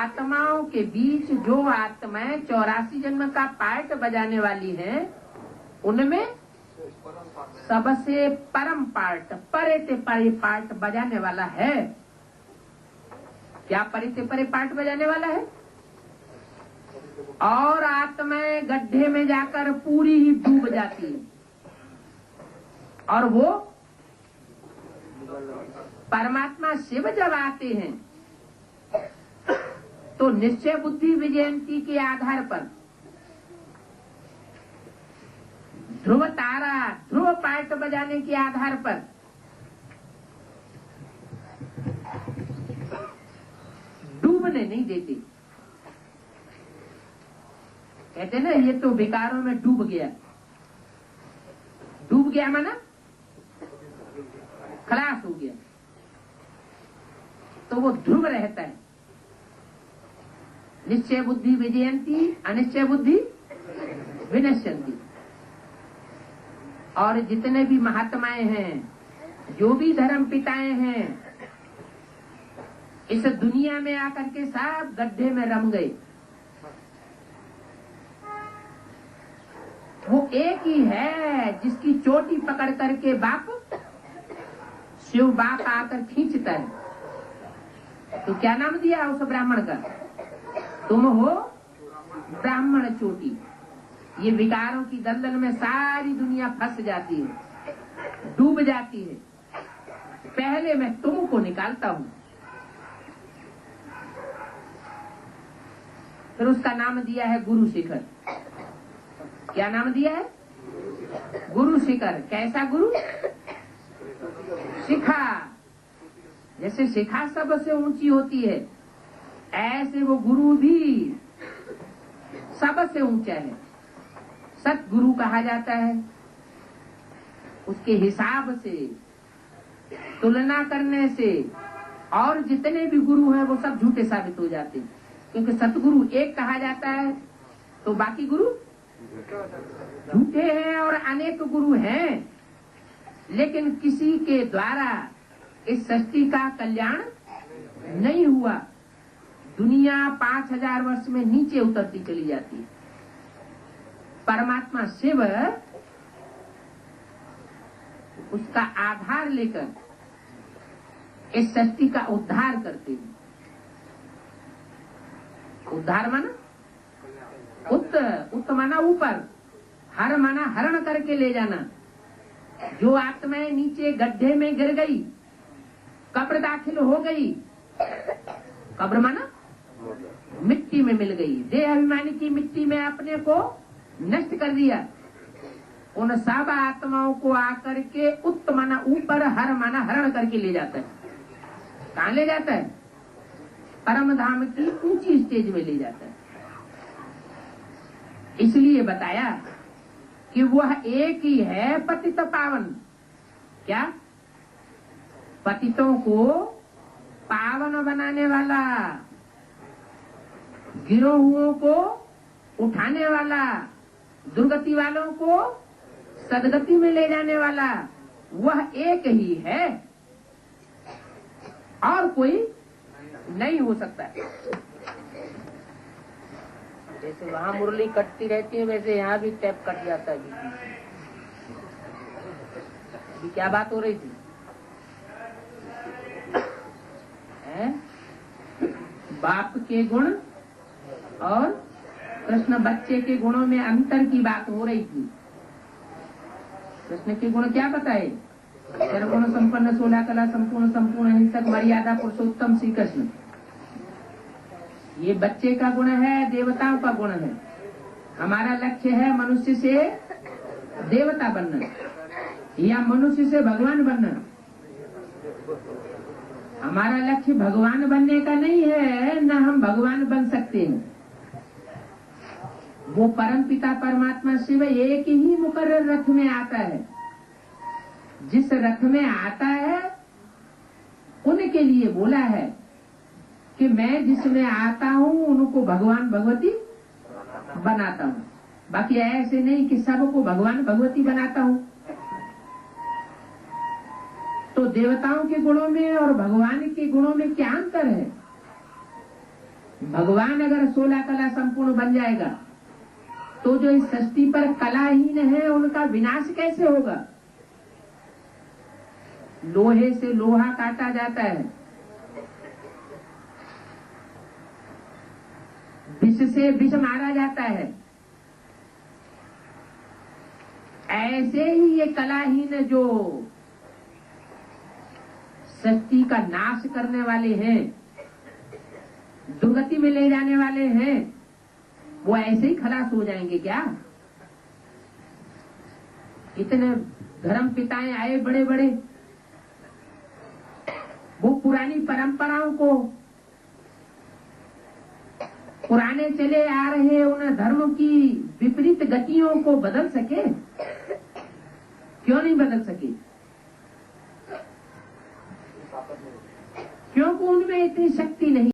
आत्माओं के बीच जो आत्माएं 84 जन्म का पार्ट बजाने वाली हैं, उनमें सबसे परम पार्ट, परे से परे पार्ट बजाने वाला है। क्या परे से परे पार्ट बजाने वाला है? और आत्माएं गड्ढे में जाकर पूरी ही डूब जाती है, और वो परमात्मा शिव जब आते हैं तो निश्चय बुद्धि विजयंती के आधार पर ध्रुव तारा, ध्रुव पार्ट बजाने के आधार पर डूबने नहीं देते। कहते ना, ये तो विकारों में डूब गया। डूब गया माना खलास हो गया, तो वो ध्रुव रहता है। निश्चय बुद्धि विजयंती, अनिश्चय बुद्धि विनश्यंती। और जितने भी महात्माएं हैं, जो भी धर्म पिताएं हैं, इस दुनिया में आकर के सब गड्ढे में रम गए। वो एक ही है जिसकी चोटी पकड़ करके बाप शिव बाप आकर खींचता है। तो क्या नाम दिया उस ब्राह्मण का? तुम हो ब्राह्मण चोटी। ये विकारों की दलदल में सारी दुनिया फंस जाती है, डूब जाती है। पहले मैं तुमको निकालता हूं। फिर उसका नाम दिया है गुरु शिखर। क्या नाम दिया है? गुरु शिखर। कैसा गुरु? शिखा। जैसे शिखा सबसे ऊंची होती है, ऐसे वो गुरु भी सबसे ऊंचा है। सतगुरु कहा जाता है। उसके हिसाब से, तुलना करने से और जितने भी गुरु हैं वो सब झूठे साबित हो जाते हैं। क्योंकि सतगुरु एक कहा जाता है तो बाकी गुरु झूठे हैं, और अनेक गुरु हैं, लेकिन किसी के द्वारा इस सृष्टि का कल्याण नहीं हुआ। दुनिया 5000 वर्ष में नीचे उतरती चली जाती है। परमात्मा शिव उसका आधार लेकर इस सृष्टि का उद्धार करते हैं। उद्धार माना उत्त माना ऊपर, हर माना हरण करके ले जाना। जो आत्माएं नीचे गड्ढे में गिर गई, कब्र दाखिल हो गई, कब्र माना मिट्टी में मिल गई, देह अभिमानी की मिट्टी में अपने को नष्ट कर दिया, उन सब आत्माओं को आकर के उत्त माना ऊपर, हर माना हरण करके ले जाता है। कहाँ ले जाता है? परम धाम की ऊंची स्टेज में ले जाता है। इसलिए बताया कि वह एक ही है पतित पावन। क्या? पतितों को पावन बनाने वाला, गिरोहुओं को उठाने वाला, दुर्गति वालों को सदगति में ले जाने वाला, वह एक ही है, और कोई नहीं हो सकता। जैसे वहां मुरली कटती रहती है, वैसे यहाँ भी टैप कट जाता है। अभी क्या बात हो रही थी? बाप के गुण और कृष्ण बच्चे के गुणों में अंतर की बात हो रही थी। कृष्ण के गुण क्या बताए? सर्वगुण संपन्न, 16 कला संपूर्ण, संपूर्ण हिंसक, मर्यादा पुरुषोत्तम श्री कृष्ण। ये बच्चे का गुण है, देवताओं का गुण है। हमारा लक्ष्य है मनुष्य से देवता बनना या मनुष्य से भगवान बनना। हमारा लक्ष्य भगवान बनने का नहीं है, न हम भगवान बन सकते हैं। वो परम पिता परमात्मा शिव एक ही मुकर्रर रथ में आता है। जिस रथ में आता है उनके लिए बोला है कि मैं जिसमें आता हूं उनको भगवान भगवती बनाता हूं। बाकी ऐसे नहीं कि सबको भगवान भगवती बनाता हूं। तो देवताओं के गुणों में और भगवान के गुणों में क्या अंतर है? भगवान अगर 16 कला संपूर्ण बन जाएगा तो जो इस सृष्टि पर कलाहीन है उनका विनाश कैसे होगा? लोहे से लोहा काटा जाता है, विष से विष मारा जाता है। ऐसे ही ये कलाहीन जो सृष्टि का नाश करने वाले हैं, दुर्गति में ले जाने वाले हैं, वो ऐसे ही खलास हो जाएंगे क्या? इतने धर्म पिताएं आए बड़े बड़े, वो पुरानी परंपराओं को, पुराने चले आ रहे उन धर्मों की विपरीत गतियों को बदल सके? क्यों नहीं बदल सके? क्योंकि उनमें इतनी शक्ति नहीं।